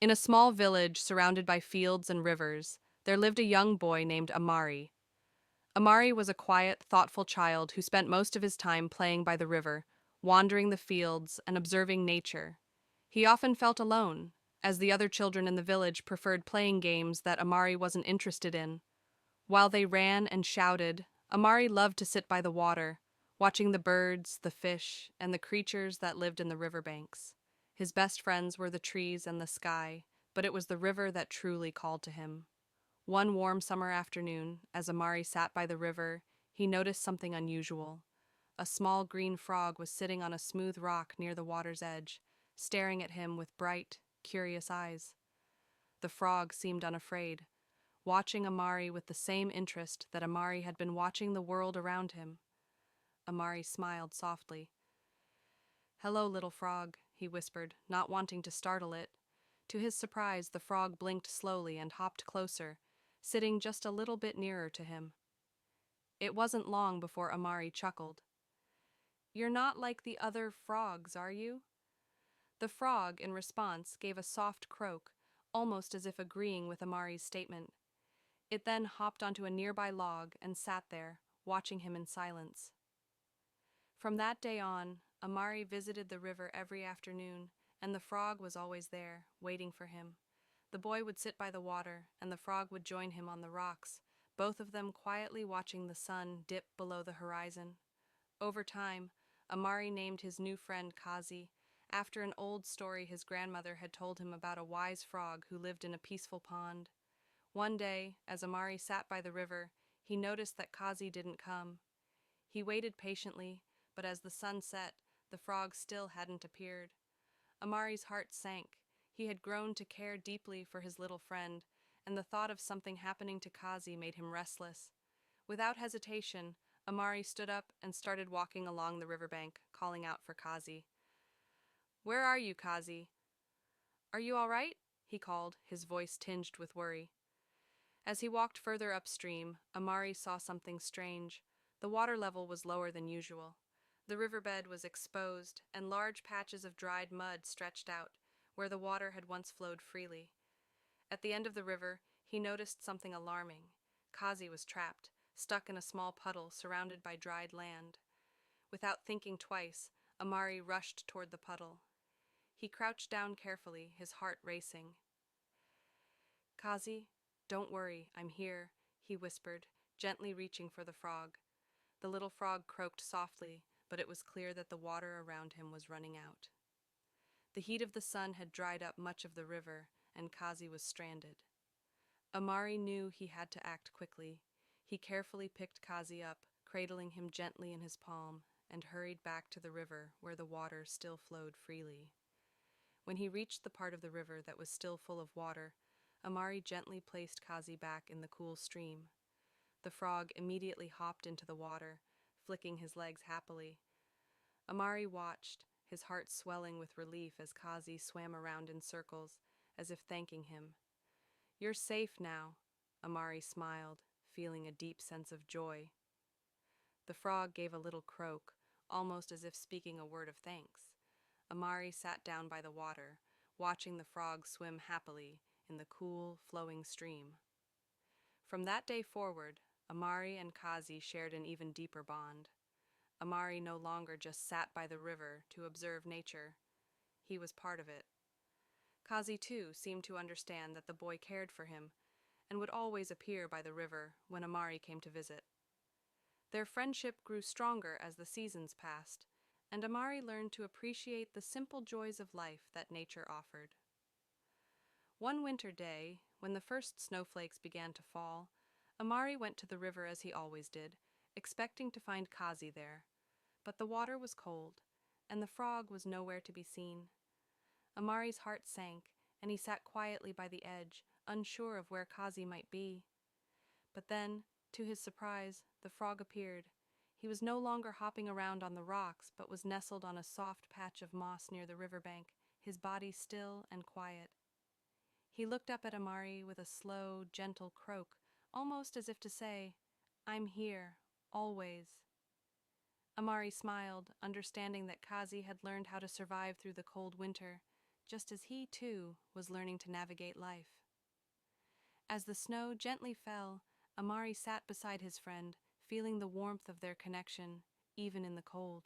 In a small village surrounded by fields and rivers, there lived a young boy named Amari. Amari was a quiet, thoughtful child who spent most of his time playing by the river, wandering the fields, and observing nature. He often felt alone, as the other children in the village preferred playing games that Amari wasn't interested in. While they ran and shouted, Amari loved to sit by the water, watching the birds, the fish, and the creatures that lived in the riverbanks. His best friends were the trees and the sky, but it was the river that truly called to him. One warm summer afternoon, as Amari sat by the river, he noticed something unusual. A small green frog was sitting on a smooth rock near the water's edge, staring at him with bright, curious eyes. The frog seemed unafraid, watching Amari with the same interest that Amari had been watching the world around him. Amari smiled softly. "Hello, little frog," he whispered, not wanting to startle it. To his surprise, the frog blinked slowly and hopped closer, sitting just a little bit nearer to him. It wasn't long before Amari chuckled. "You're not like the other frogs, are you?" The frog, in response, gave a soft croak, almost as if agreeing with Amari's statement. It then hopped onto a nearby log and sat there, watching him in silence. From that day on, Amari visited the river every afternoon, and the frog was always there, waiting for him. The boy would sit by the water, and the frog would join him on the rocks, both of them quietly watching the sun dip below the horizon. Over time, Amari named his new friend Kazi, after an old story his grandmother had told him about a wise frog who lived in a peaceful pond. One day, as Amari sat by the river, he noticed that Kazi didn't come. He waited patiently, but as the sun set, the frog still hadn't appeared. Amari's heart sank. He had grown to care deeply for his little friend, and the thought of something happening to Kazi made him restless. Without hesitation, Amari stood up and started walking along the riverbank, calling out for Kazi. "Where are you, Kazi?" "Are you all right?" he called, his voice tinged with worry. As he walked further upstream, Amari saw something strange. The water level was lower than usual. The riverbed was exposed, and large patches of dried mud stretched out, where the water had once flowed freely. At the end of the river, he noticed something alarming. Kazi was trapped, stuck in a small puddle surrounded by dried land. Without thinking twice, Amari rushed toward the puddle. He crouched down carefully, his heart racing. "Kazi, don't worry, I'm here," he whispered, gently reaching for the frog. The little frog croaked softly, but it was clear that the water around him was running out. The heat of the sun had dried up much of the river, and Kazi was stranded. Amari knew he had to act quickly. He carefully picked Kazi up, cradling him gently in his palm, and hurried back to the river where the water still flowed freely. When he reached the part of the river that was still full of water, Amari gently placed Kazi back in the cool stream. The frog immediately hopped into the water, flicking his legs happily. Amari watched, his heart swelling with relief as Kazi swam around in circles, as if thanking him. "You're safe now," Amari smiled, feeling a deep sense of joy. The frog gave a little croak, almost as if speaking a word of thanks. Amari sat down by the water, watching the frog swim happily in the cool, flowing stream. From that day forward, Amari and Kazi shared an even deeper bond. Amari no longer just sat by the river to observe nature. He was part of it. Kazi, too, seemed to understand that the boy cared for him and would always appear by the river when Amari came to visit. Their friendship grew stronger as the seasons passed, and Amari learned to appreciate the simple joys of life that nature offered. One winter day, when the first snowflakes began to fall, Amari went to the river as he always did, expecting to find Kazi there. But the water was cold, and the frog was nowhere to be seen. Amari's heart sank, and he sat quietly by the edge, unsure of where Kazi might be. But then, to his surprise, the frog appeared. He was no longer hopping around on the rocks, but was nestled on a soft patch of moss near the riverbank, his body still and quiet. He looked up at Amari with a slow, gentle croak, almost as if to say, "I'm here, always." Amari smiled, understanding that Kazi had learned how to survive through the cold winter, just as he, too, was learning to navigate life. As the snow gently fell, Amari sat beside his friend, feeling the warmth of their connection, even in the cold.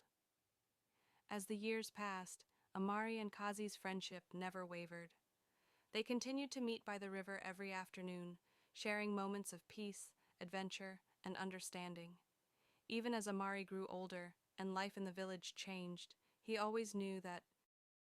As the years passed, Amari and Kazi's friendship never wavered. They continued to meet by the river every afternoon, sharing moments of peace, adventure, and understanding. Even as Amari grew older and life in the village changed, he always knew that